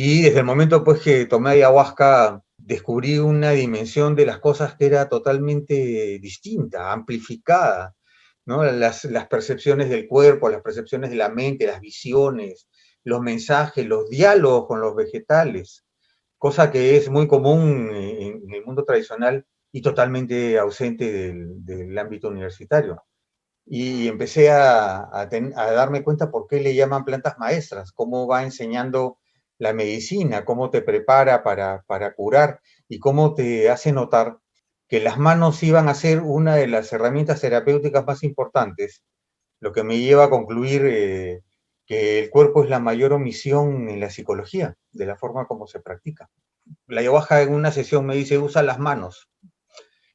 Y desde el momento pues que tomé ayahuasca, descubrí una dimensión de las cosas que era totalmente distinta, amplificada, ¿no? Las percepciones del cuerpo, las percepciones de la mente, las visiones, los mensajes, los diálogos con los vegetales, cosa que es muy común en el mundo tradicional y totalmente ausente del ámbito universitario. Y empecé a darme cuenta por qué le llaman plantas maestras, cómo va enseñando la medicina, cómo te prepara para curar y cómo te hace notar que las manos iban a ser una de las herramientas terapéuticas más importantes, lo que me lleva a concluir que el cuerpo es la mayor omisión en la psicología, de la forma como se practica. La ayahuasca en una sesión me dice, usa las manos.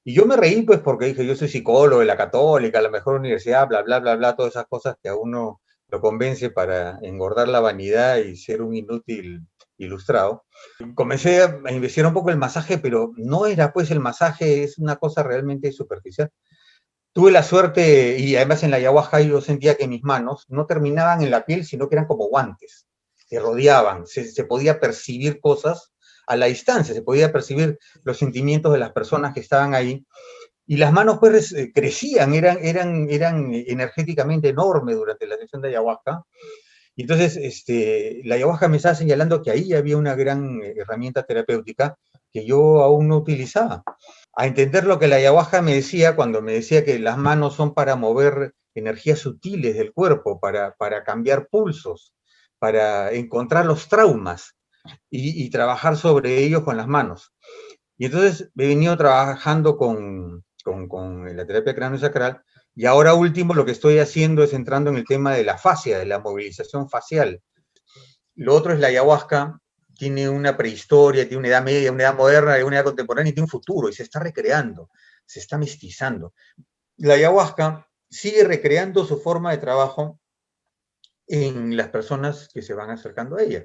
Y yo me reí, pues, porque dije, yo soy psicólogo de la Católica, la mejor universidad, bla, bla, bla, bla, todas esas cosas que a uno lo convence para engordar la vanidad y ser un inútil ilustrado. Comencé a investigar un poco el masaje, pero no era, pues, el masaje es una cosa realmente superficial. Tuve la suerte, y además en la ayahuasca yo sentía que mis manos no terminaban en la piel, sino que eran como guantes, que rodeaban, se podía percibir cosas a la distancia, se podía percibir los sentimientos de las personas que estaban ahí, y las manos pues crecían, eran energéticamente enormes durante la sesión de ayahuasca, y entonces la ayahuasca me estaba señalando que ahí había una gran herramienta terapéutica que yo aún no utilizaba. A entender lo que la ayahuasca me decía cuando me decía que las manos son para mover energías sutiles del cuerpo, para cambiar pulsos, para encontrar los traumas y trabajar sobre ellos con las manos. Y entonces he venido trabajando con la terapia cráneo-sacral, y ahora último lo que estoy haciendo es entrando en el tema de la fascia, de la movilización facial. Lo otro es la ayahuasca, tiene una prehistoria, tiene una edad media, una edad moderna, una edad contemporánea y tiene un futuro, y se está recreando, se está mestizando. La ayahuasca sigue recreando su forma de trabajo en las personas que se van acercando a ella.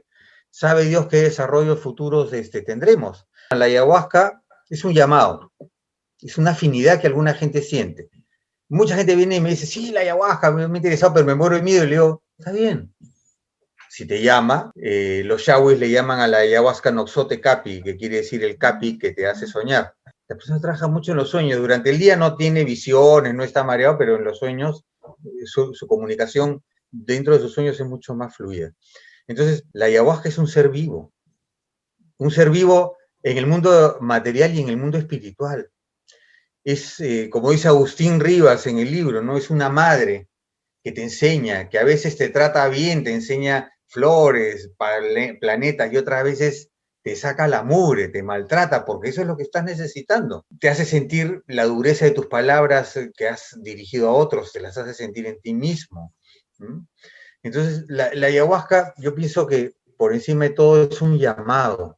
Sabe Dios qué desarrollos futuros tendremos. La ayahuasca es un llamado, es una afinidad que alguna gente siente. Mucha gente viene y me dice, sí, la ayahuasca, me ha interesado, pero me muero de miedo. Y le digo, está bien. Si te llama, los yawis le llaman a la ayahuasca noxote capi, que quiere decir el capi que te hace soñar. La persona trabaja mucho en los sueños. Durante el día no tiene visiones, no está mareado, pero en los sueños su comunicación dentro de sus sueños es mucho más fluida. Entonces, la ayahuasca es un ser vivo en el mundo material y en el mundo espiritual. Es, como dice Agustín Rivas en el libro, ¿no? Es una madre que te enseña, que a veces te trata bien, te enseña flores, planetas, y otras veces te saca la mugre, te maltrata, porque eso es lo que estás necesitando. Te hace sentir la dureza de tus palabras que has dirigido a otros, te las hace sentir en ti mismo. ¿Mm? Entonces, la ayahuasca, yo pienso que por encima de todo es un llamado,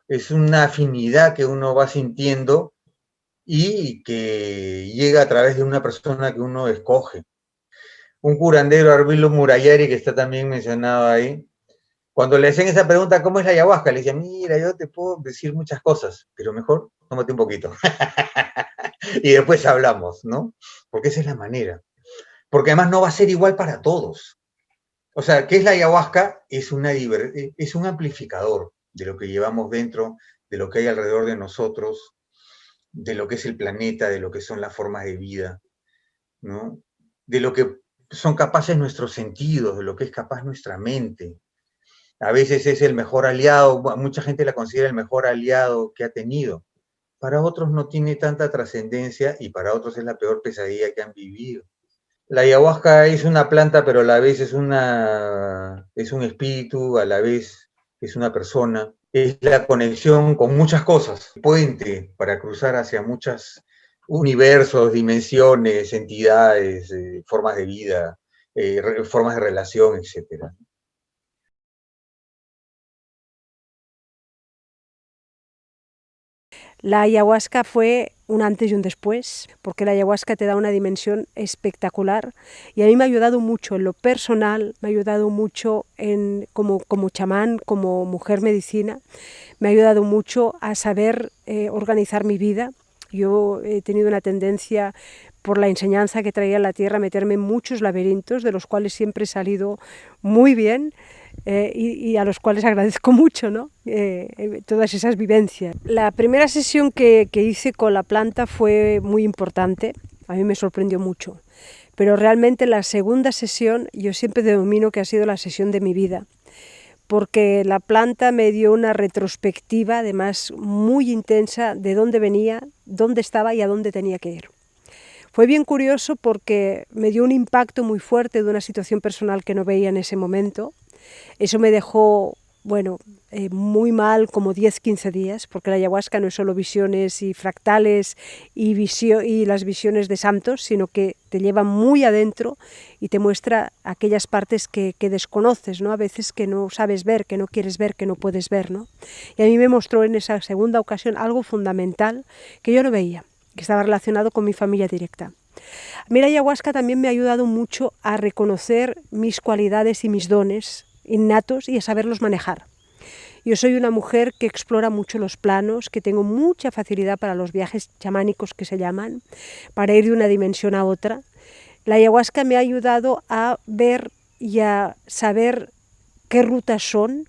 es una afinidad que uno va sintiendo y que llega a través de una persona que uno escoge. Un curandero, Arbilo Murayari, que está también mencionado ahí, cuando le hacen esa pregunta, ¿cómo es la ayahuasca? Le decían, mira, yo te puedo decir muchas cosas, pero mejor tómate un poquito. Y después hablamos, ¿no? Porque esa es la manera. Porque además no va a ser igual para todos. O sea, ¿qué es la ayahuasca? Es un amplificador de lo que llevamos dentro, de lo que hay alrededor de nosotros, de lo que es el planeta, de lo que son las formas de vida, ¿no? De lo que son capaces nuestros sentidos, de lo que es capaz nuestra mente. A veces es el mejor aliado, mucha gente la considera el mejor aliado que ha tenido. Para otros no tiene tanta trascendencia y para otros es la peor pesadilla que han vivido. La ayahuasca es una planta, pero a la vez es un espíritu, a la vez es una persona. Es la conexión con muchas cosas, puente para cruzar hacia muchos universos, dimensiones, entidades, formas de vida, formas de relación, etcétera. La ayahuasca fue un antes y un después, porque la ayahuasca te da una dimensión espectacular y a mí me ha ayudado mucho en lo personal, me ha ayudado mucho como chamán, como mujer medicina, me ha ayudado mucho a saber organizar mi vida. Yo he tenido una tendencia por la enseñanza que traía la tierra, meterme en muchos laberintos, de los cuales siempre he salido muy bien. Y a los cuales agradezco mucho, ¿no? Todas esas vivencias. La primera sesión que hice con la planta fue muy importante, a mí me sorprendió mucho, pero realmente la segunda sesión yo siempre denomino que ha sido la sesión de mi vida, porque la planta me dio una retrospectiva, además muy intensa, de dónde venía, dónde estaba y a dónde tenía que ir. Fue bien curioso porque me dio un impacto muy fuerte de una situación personal que no veía en ese momento. Eso me dejó, bueno, muy mal como 10-15 días, porque la ayahuasca no es solo visiones y fractales y las visiones de santos, sino que te lleva muy adentro y te muestra aquellas partes que desconoces, ¿no? A veces que no sabes ver, que no quieres ver, que no puedes ver, ¿no? Y a mí me mostró en esa segunda ocasión algo fundamental que yo no veía, que estaba relacionado con mi familia directa. A mí la ayahuasca también me ha ayudado mucho a reconocer mis cualidades y mis dones innatos y a saberlos manejar. Yo soy una mujer que explora mucho los planos, que tengo mucha facilidad para los viajes chamánicos que se llaman, para ir de una dimensión a otra. La ayahuasca me ha ayudado a ver y a saber qué rutas son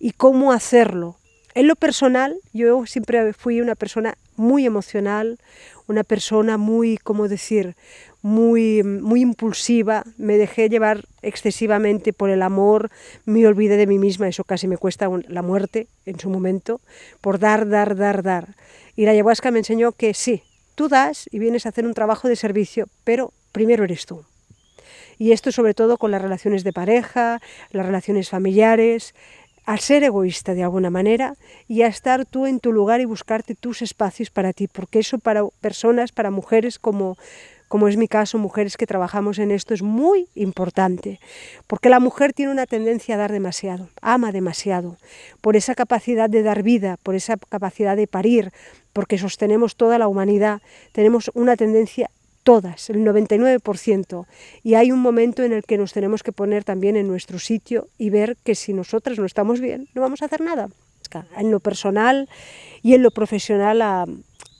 y cómo hacerlo. En lo personal, yo siempre fui una persona muy emocional, una persona muy, ¿cómo decir?, muy impulsiva, me dejé llevar excesivamente por el amor, me olvidé de mí misma, eso casi me cuesta la muerte en su momento, por dar. Y la ayahuasca me enseñó que sí, tú das y vienes a hacer un trabajo de servicio, pero primero eres tú. Y esto sobre todo con las relaciones de pareja, las relaciones familiares, a ser egoísta de alguna manera y a estar tú en tu lugar y buscarte tus espacios para ti, porque eso para personas, para mujeres como es mi caso, mujeres que trabajamos en esto, es muy importante, porque la mujer tiene una tendencia a dar demasiado, ama demasiado, por esa capacidad de dar vida, por esa capacidad de parir, porque sostenemos toda la humanidad, tenemos una tendencia todas, el 99%, y hay un momento en el que nos tenemos que poner también en nuestro sitio y ver que si nosotras no estamos bien, no vamos a hacer nada. En lo personal y en lo profesional,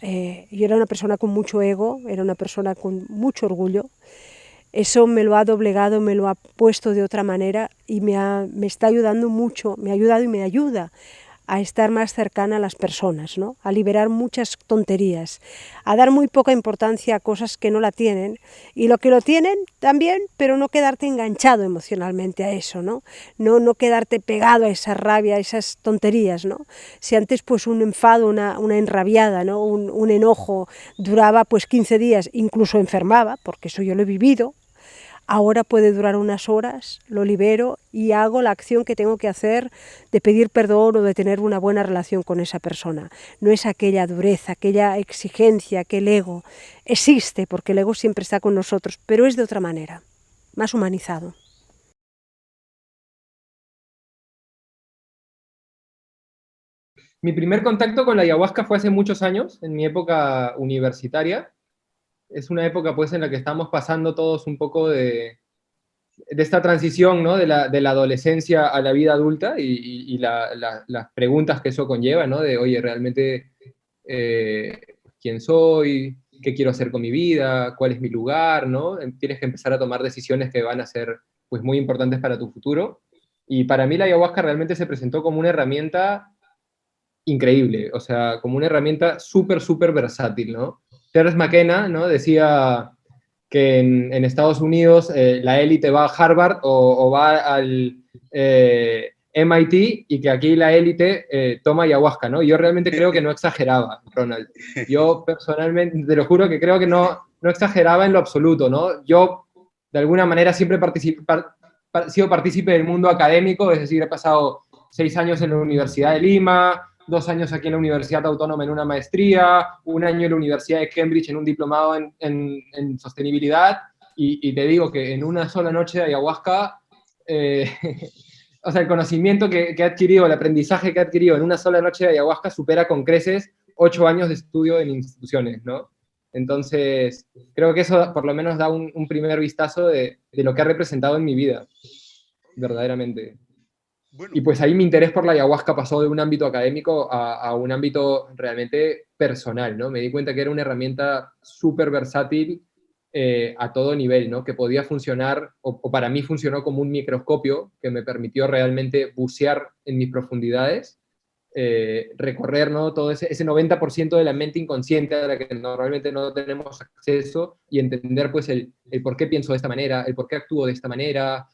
yo era una persona con mucho ego, era una persona con mucho orgullo. Eso me lo ha doblegado, me lo ha puesto de otra manera y me está ayudando mucho, me ha ayudado y me ayuda a estar más cercana a las personas, ¿no? A liberar muchas tonterías, a dar muy poca importancia a cosas que no la tienen y lo que lo tienen también, pero no quedarte enganchado emocionalmente a eso, ¿no? No quedarte pegado a esa rabia, a esas tonterías, ¿no? Si antes pues un enfado, una enrabiada, ¿no? un enojo duraba pues 15 días, incluso enfermaba, porque eso yo lo he vivido. Ahora puede durar unas horas, lo libero y hago la acción que tengo que hacer de pedir perdón o de tener una buena relación con esa persona. No es aquella dureza, aquella exigencia, aquel ego. Existe porque el ego siempre está con nosotros, pero es de otra manera, más humanizado. Mi primer contacto con la ayahuasca fue hace muchos años, en mi época universitaria. Es una época pues en la que estamos pasando todos un poco de esta transición, ¿no? de la adolescencia a la vida adulta y las preguntas que eso conlleva, ¿no? De, oye, realmente, ¿quién soy? ¿Qué quiero hacer con mi vida? ¿Cuál es mi lugar? ¿No? Tienes que empezar a tomar decisiones que van a ser pues, muy importantes para tu futuro. Y para mí la ayahuasca realmente se presentó como una herramienta increíble, o sea, como una herramienta súper, súper versátil, ¿no? Terence McKenna, ¿no? Decía que en Estados Unidos la élite va a Harvard o va al MIT y que aquí la élite toma ayahuasca, ¿no? Yo realmente creo que no exageraba, Ronald. Yo personalmente, te lo juro que creo que no exageraba en lo absoluto, ¿no? Yo, de alguna manera, siempre he sido partícipe del mundo académico, es decir, he pasado 6 años en la Universidad de Lima, 2 años aquí en la Universidad Autónoma en una maestría, 1 año en la Universidad de Cambridge en un diplomado en sostenibilidad, y te digo que en una sola noche de ayahuasca, o sea, el conocimiento que he adquirido, el aprendizaje que he adquirido en una sola noche de ayahuasca supera con creces 8 años de estudio en instituciones, ¿no? Entonces, creo que eso por lo menos da un primer vistazo de lo que ha representado en mi vida, verdaderamente. Y pues ahí mi interés por la ayahuasca pasó de un ámbito académico a un ámbito realmente personal, ¿no? Me di cuenta que era una herramienta súper versátil a todo nivel, ¿no? Que podía funcionar, o para mí funcionó como un microscopio que me permitió realmente bucear en mis profundidades, recorrer, ¿no? Todo ese 90% de la mente inconsciente a la que normalmente no tenemos acceso, y entender pues el por qué pienso de esta manera, el por qué actúo de esta manera,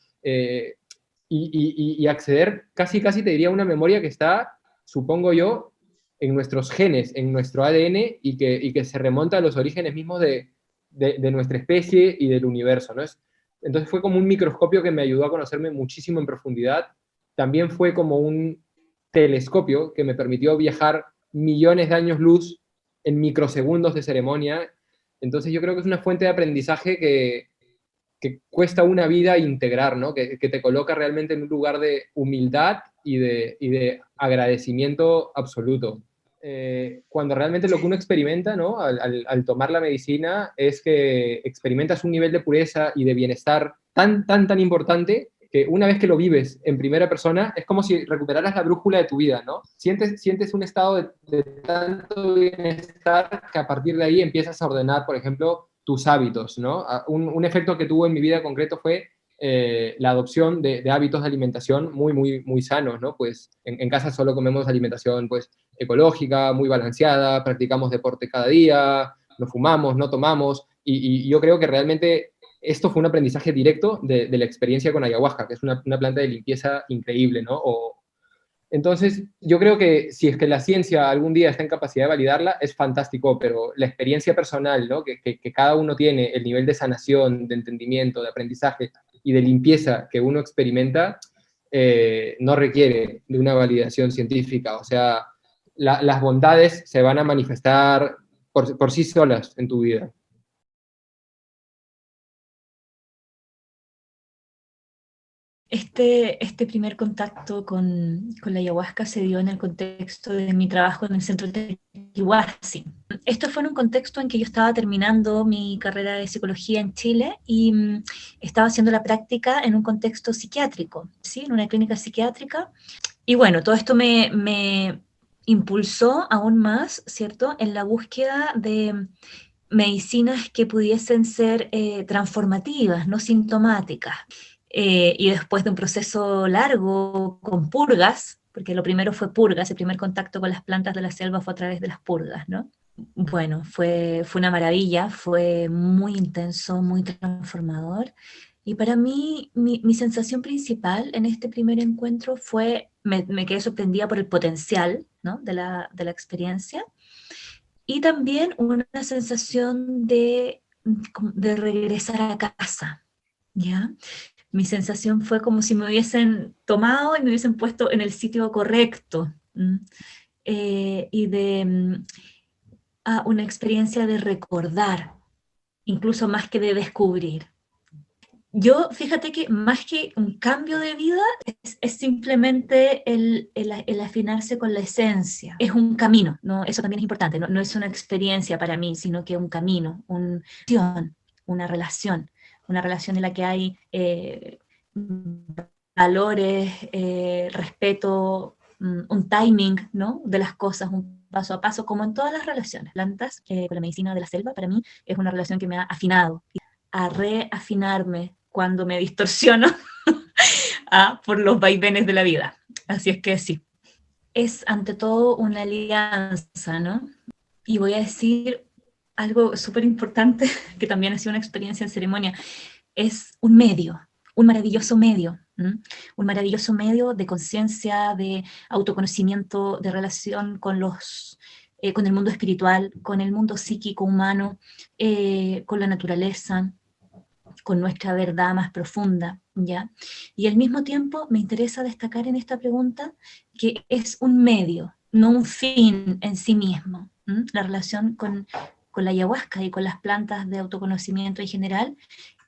y acceder casi te diría a una memoria que está, supongo yo, en nuestros genes, en nuestro ADN, y que se remonta a los orígenes mismos de nuestra especie y del universo, ¿no? Entonces fue como un microscopio que me ayudó a conocerme muchísimo en profundidad. También fue como un telescopio que me permitió viajar millones de años luz en microsegundos de ceremonia. Entonces yo creo que es una fuente de aprendizaje que cuesta una vida integrar, ¿no? Que te coloca realmente en un lugar de humildad y de agradecimiento absoluto. Cuando realmente lo que uno experimenta, ¿no? Al tomar la medicina, es que experimentas un nivel de pureza y de bienestar tan importante, que una vez que lo vives en primera persona, es como si recuperaras la brújula de tu vida, ¿no? Sientes un estado de tanto bienestar que a partir de ahí empiezas a ordenar, por ejemplo, tus hábitos, ¿no? Un efecto que tuvo en mi vida concreto fue la adopción de hábitos de alimentación muy sanos, ¿no? Pues en casa solo comemos alimentación, pues, ecológica, muy balanceada, practicamos deporte cada día, no fumamos, no tomamos, y yo creo que realmente esto fue un aprendizaje directo de la experiencia con ayahuasca, que es una planta de limpieza increíble, ¿no? Entonces, yo creo que si es que la ciencia algún día está en capacidad de validarla, es fantástico, pero la experiencia personal, ¿no? Que cada uno tiene, el nivel de sanación, de entendimiento, de aprendizaje y de limpieza que uno experimenta, no requiere de una validación científica. O sea, las bondades se van a manifestar por sí solas en tu vida. Este primer contacto con la ayahuasca se dio en el contexto de mi trabajo en el centro de Tequihuasin. Esto fue en un contexto en que yo estaba terminando mi carrera de psicología en Chile y estaba haciendo la práctica en un contexto psiquiátrico, ¿sí? En una clínica psiquiátrica. Y bueno, todo esto me impulsó aún más, ¿cierto?, en la búsqueda de medicinas que pudiesen ser transformativas, no sintomáticas. Y después de un proceso largo con purgas, porque lo primero fue purgas, el primer contacto con las plantas de la selva fue a través de las purgas, ¿no? Bueno, fue una maravilla, fue muy intenso, muy transformador. Y para mí, mi sensación principal en este primer encuentro fue, me quedé sorprendida por el potencial, ¿no?, de la experiencia, y también una sensación de regresar a casa, ¿ya? Mi sensación fue como si me hubiesen tomado y me hubiesen puesto en el sitio correcto, y de una experiencia de recordar, incluso más que de descubrir. Yo, fíjate que más que un cambio de vida, es simplemente el afinarse con la esencia. Es un camino, ¿no? Eso también es importante, no, no es una experiencia para mí, sino que un camino, una relación, una relación en la que hay valores, respeto, un timing, ¿no?, de las cosas, un paso a paso, como en todas las relaciones. Plantas, con la medicina de la selva, para mí es una relación que me ha afinado, a reafinarme cuando me distorsiono por los vaivenes de la vida. Así es que sí, es ante todo una alianza, ¿no? Y voy a decir algo súper importante, que también ha sido una experiencia en ceremonia, es un medio, un maravilloso medio, un maravilloso medio de conciencia, de autoconocimiento, de relación con con el mundo espiritual, con el mundo psíquico humano, con la naturaleza, con nuestra verdad más profunda, ¿ya? Y al mismo tiempo me interesa destacar en esta pregunta que es un medio, no un fin en sí mismo. La relación con la ayahuasca y con las plantas de autoconocimiento en general,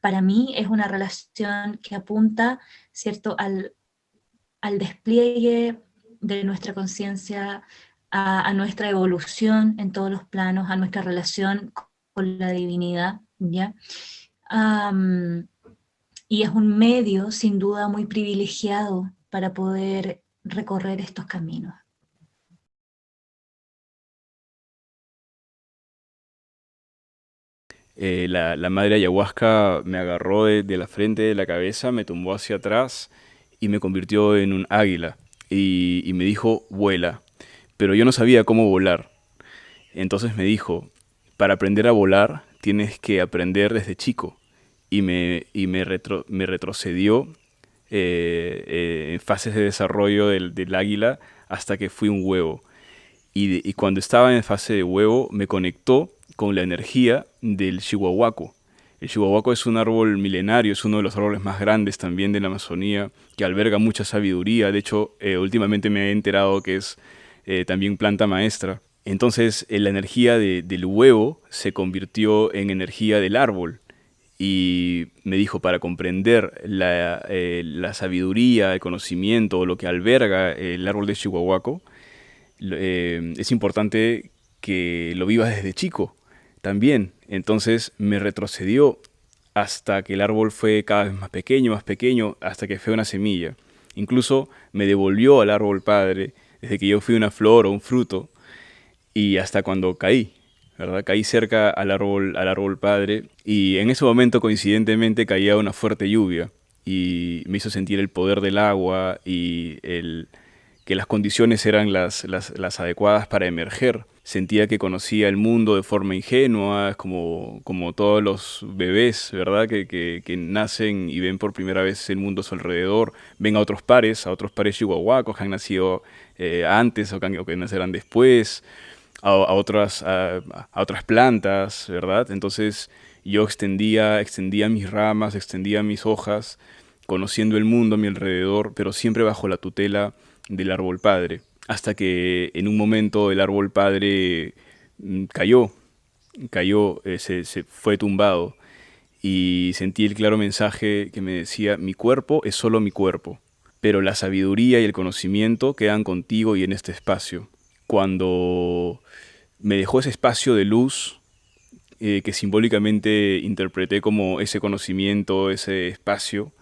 para mí es una relación que apunta, ¿cierto?, al despliegue de nuestra conciencia, a nuestra evolución en todos los planos, a nuestra relación con la divinidad, ¿ya? Y es un medio, sin duda, muy privilegiado para poder recorrer estos caminos. La madre ayahuasca me agarró de la frente, de la cabeza, me tumbó hacia atrás y me convirtió en un águila. Y me dijo, vuela. Pero yo no sabía cómo volar. Entonces me dijo, para aprender a volar tienes que aprender desde chico. Me retrocedió en fases de desarrollo del águila hasta que fui un huevo. Y cuando estaba en fase de huevo, me conectó con la energía del chihuahuaco. El chihuahuaco es un árbol milenario, es uno de los árboles más grandes también de la Amazonía, que alberga mucha sabiduría. De hecho, últimamente me he enterado que es también planta maestra. Entonces, la energía del huevo se convirtió en energía del árbol. Y me dijo, para comprender la sabiduría, el conocimiento, lo que alberga el árbol de chihuahuaco, es importante que lo vivas desde chico también. Entonces me retrocedió hasta que el árbol fue cada vez más pequeño, hasta que fue una semilla. Incluso me devolvió al árbol padre desde que yo fui una flor o un fruto y hasta cuando caí, ¿verdad? Caí cerca al árbol padre y en ese momento coincidentemente caía una fuerte lluvia y me hizo sentir el poder del agua y que las condiciones eran las adecuadas para emerger. Sentía que conocía el mundo de forma ingenua, como todos los bebés, ¿verdad? Que nacen y ven por primera vez el mundo a su alrededor, ven a otros pares chihuahuacos que han nacido antes o que nacerán después, a otras plantas, ¿verdad? Entonces yo extendía mis ramas, extendía mis hojas, conociendo el mundo a mi alrededor, pero siempre bajo la tutela del árbol padre, hasta que en un momento el árbol padre cayó, se fue tumbado y sentí el claro mensaje que me decía, mi cuerpo es solo mi cuerpo, pero la sabiduría y el conocimiento quedan contigo y en este espacio. Cuando me dejó ese espacio de luz, que simbólicamente interpreté como ese conocimiento, ese espacio,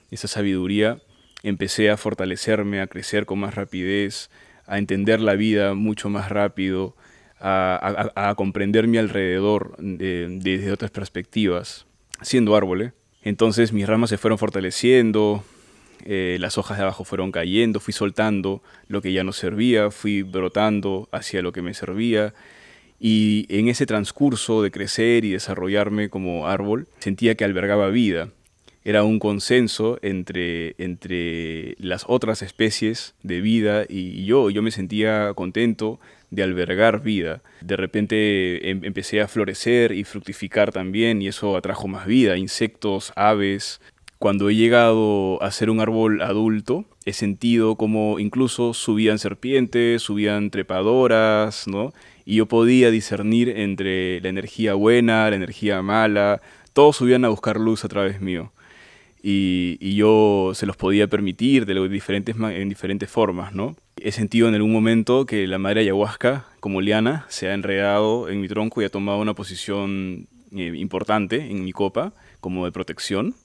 esa sabiduría, empecé a fortalecerme, a crecer con más rapidez, a entender la vida mucho más rápido, a comprender mi alrededor desde otras perspectivas, siendo árbol, ¿eh? Entonces mis ramas se fueron fortaleciendo, las hojas de abajo fueron cayendo, fui soltando lo que ya no servía, fui brotando hacia lo que me servía. Y en ese transcurso de crecer y desarrollarme como árbol, sentía que albergaba vida. Era un consenso entre las otras especies de vida y yo. Yo me sentía contento de albergar vida. De repente empecé a florecer y fructificar también y eso atrajo más vida, insectos, aves. Cuando he llegado a ser un árbol adulto, he sentido como incluso subían serpientes, subían trepadoras, ¿no? Y yo podía discernir entre la energía buena, la energía mala. Todos subían a buscar luz a través mío y yo se los podía permitir en diferentes formas, ¿no? He sentido en algún momento que la madre ayahuasca, como liana, se ha enredado en mi tronco y ha tomado una posición importante en mi copa, como de protección.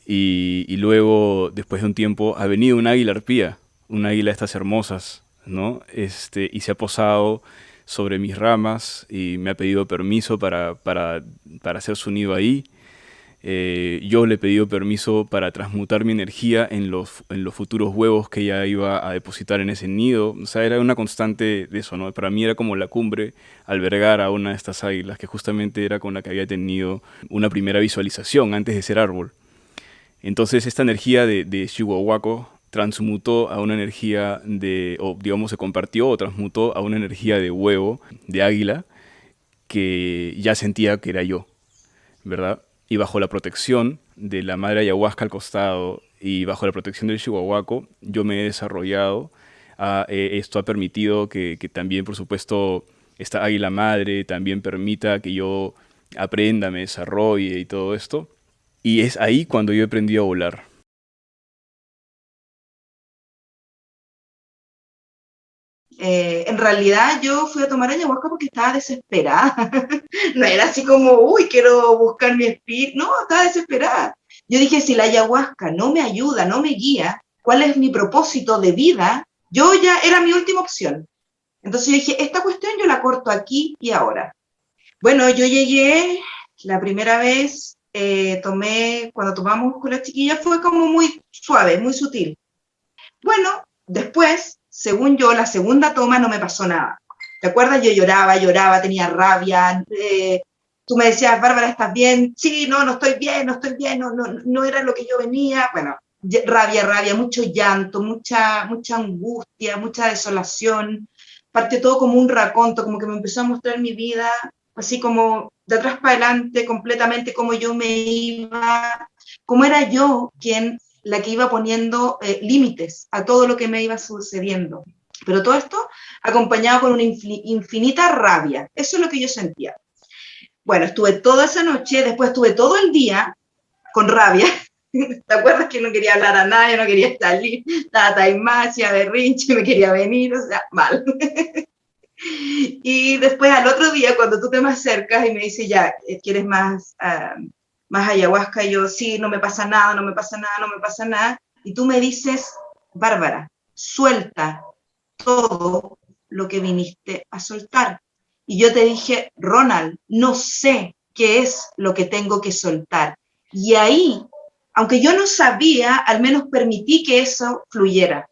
Y luego, después de un tiempo, ha venido un águila arpía, un águila de estas hermosas, ¿no? Y se ha posado sobre mis ramas y me ha pedido permiso para hacer su nido ahí. Yo le he pedido permiso para transmutar mi energía en los futuros huevos que ella iba a depositar en ese nido. O sea, era una constante de eso, ¿no? Para mí era como la cumbre albergar a una de estas águilas, que justamente era con la que había tenido una primera visualización antes de ser árbol. Entonces esta energía de Chihuahuaco transmutó a una energía o digamos se compartió o transmutó a una energía de huevo, de águila, que ya sentía que era yo, ¿verdad? Y bajo la protección de la madre ayahuasca al costado y bajo la protección del chihuahuaco, yo me he desarrollado. Esto ha permitido que también, por supuesto, esta águila madre también permita que yo aprenda, me desarrolle y todo esto. Y es ahí cuando yo he aprendido a volar. En realidad yo fui a tomar ayahuasca porque estaba desesperada. No era así como, uy, quiero buscar mi espíritu. No, estaba desesperada. Yo dije, si la ayahuasca no me ayuda, no me guía, ¿cuál es mi propósito de vida? Yo ya era mi última opción. Entonces yo dije, esta cuestión yo la corto aquí y ahora. Bueno, yo llegué La primera vez cuando tomamos con las chiquillas fue como muy suave, muy sutil. Bueno, después, según yo, la segunda toma no me pasó nada. ¿Te acuerdas? Yo lloraba, tenía rabia. Tú me decías, Bárbara, ¿estás bien? Sí, no estoy bien, no era lo que yo venía. Bueno, rabia, mucho llanto, mucha angustia, mucha desolación. Partió todo como un raconto, como que me empezó a mostrar mi vida, así como de atrás para adelante, completamente cómo yo me iba, cómo era yo la que iba poniendo límites a todo lo que me iba sucediendo. Pero todo esto acompañado con una infinita rabia. Eso es lo que yo sentía. Bueno, estuve toda esa noche, después estuve todo el día con rabia. ¿Te acuerdas que no quería hablar a nadie, no quería salir? Estaba taimacia, berrinche, me quería venir, o sea, mal. Y después al otro día, cuando tú te me acercas y me dices, ya, ¿quieres más ayahuasca? Y yo, sí, no me pasa nada. Y tú me dices, Bárbara, suelta todo lo que viniste a soltar. Y yo te dije, Ronald, no sé qué es lo que tengo que soltar. Y ahí, aunque yo no sabía, al menos permití que eso fluyera.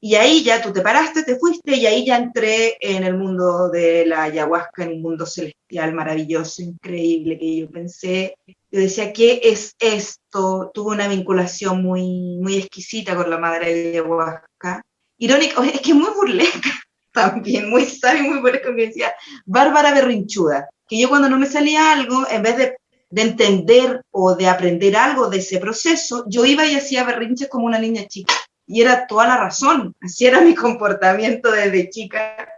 Y ahí ya tú te paraste, te fuiste, y ahí ya entré en el mundo de la ayahuasca, en un mundo celestial maravilloso, increíble, que yo pensé. Yo decía, ¿qué es esto? Tuve una vinculación muy exquisita con la madre de ayahuasca. Irónico, es que muy burlesca también, muy sabia, muy burlesca, me decía, Bárbara berrinchuda, que yo cuando no me salía algo, en vez de entender o de aprender algo de ese proceso, yo iba y hacía berrinches como una niña chica. Y era toda la razón, así era mi comportamiento desde chica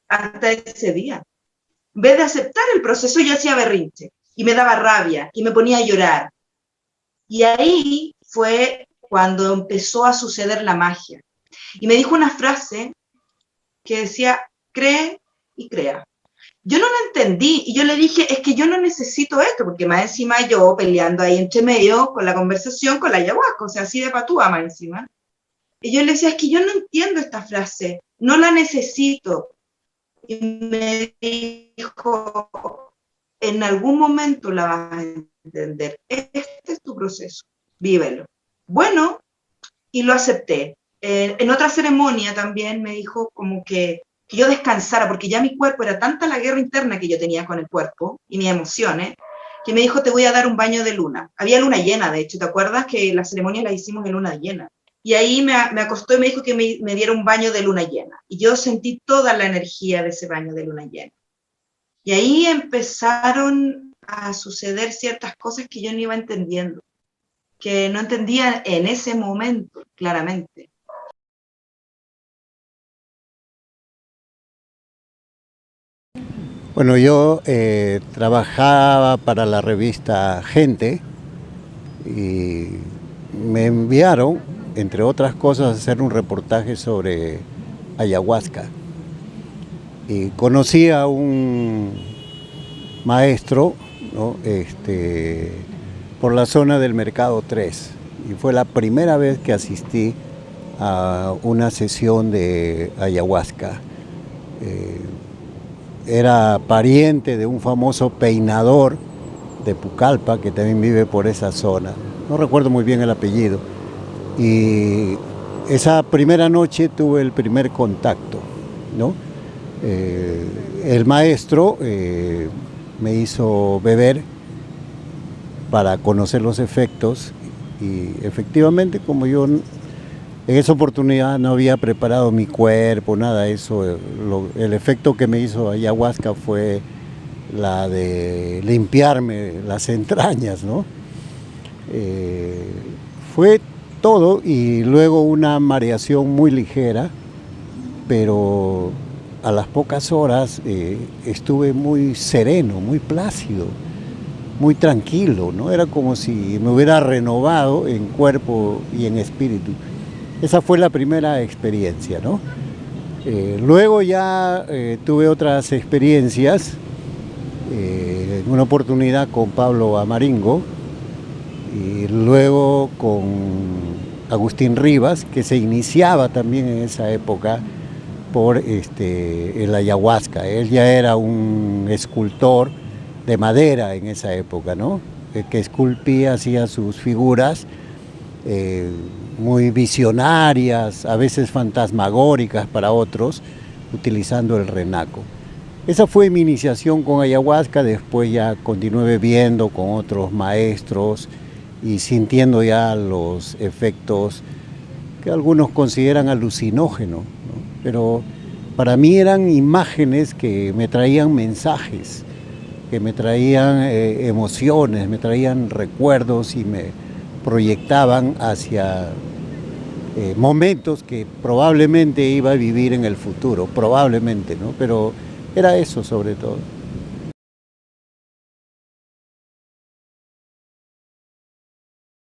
hasta ese día. En vez de aceptar el proceso, yo hacía berrinche, y me daba rabia, y me ponía a llorar. Y ahí fue cuando empezó a suceder la magia. Y me dijo una frase que decía, cree y crea. Yo no la entendí, y yo le dije, es que yo no necesito esto, porque más encima yo peleando ahí entre medio con la conversación con la ayahuasca, o sea, así de patúa más encima. Y yo le decía, es que yo no entiendo esta frase, no la necesito. Y me dijo, en algún momento la vas a entender. Este es tu proceso, vívelo. Bueno, y lo acepté. En otra ceremonia también me dijo como que yo descansara, porque ya mi cuerpo era tanta la guerra interna que yo tenía con el cuerpo y mis emociones, que me dijo, te voy a dar un baño de luna. Había luna llena, de hecho, ¿te acuerdas que las ceremonias las hicimos en luna llena? Y ahí me acostó y me dijo que me diera un baño de luna llena. Y yo sentí toda la energía de ese baño de luna llena. Y ahí empezaron a suceder ciertas cosas que yo no iba entendiendo, que no entendía en ese momento, claramente. Bueno, yo trabajaba para la revista Gente y me enviaron, entre otras cosas, a hacer un reportaje sobre ayahuasca. Y conocí a un maestro, ¿no? Por la zona del Mercado 3, y fue la primera vez que asistí a una sesión de ayahuasca. Era pariente de un famoso peinador de Pucallpa que también vive por esa zona. No recuerdo muy bien el apellido. Y esa primera noche tuve el primer contacto, ¿no? El maestro me hizo beber para conocer los efectos y efectivamente, como yo en esa oportunidad no había preparado mi cuerpo, nada de eso, el efecto que me hizo ayahuasca fue la de limpiarme las entrañas, ¿no? Fue todo, y luego una mareación muy ligera, pero a las pocas horas estuve muy sereno, muy plácido, muy tranquilo, ¿no? Era como si me hubiera renovado en cuerpo y en espíritu. Esa fue la primera experiencia, ¿no? Luego ya tuve otras experiencias, en una oportunidad con Pablo Amaringo y luego con Agustín Rivas, que se iniciaba también en esa época por el ayahuasca. Él ya era un escultor de madera en esa época, ¿no? Que esculpía, hacía sus figuras muy visionarias, a veces fantasmagóricas para otros, utilizando el renaco. Esa fue mi iniciación con ayahuasca, después ya continué bebiendo con otros maestros y sintiendo ya los efectos que algunos consideran alucinógenos, ¿no? Pero para mí eran imágenes que me traían mensajes, que me traían emociones, me traían recuerdos y me proyectaban hacia momentos que probablemente iba a vivir en el futuro, probablemente, ¿no? Pero era eso sobre todo.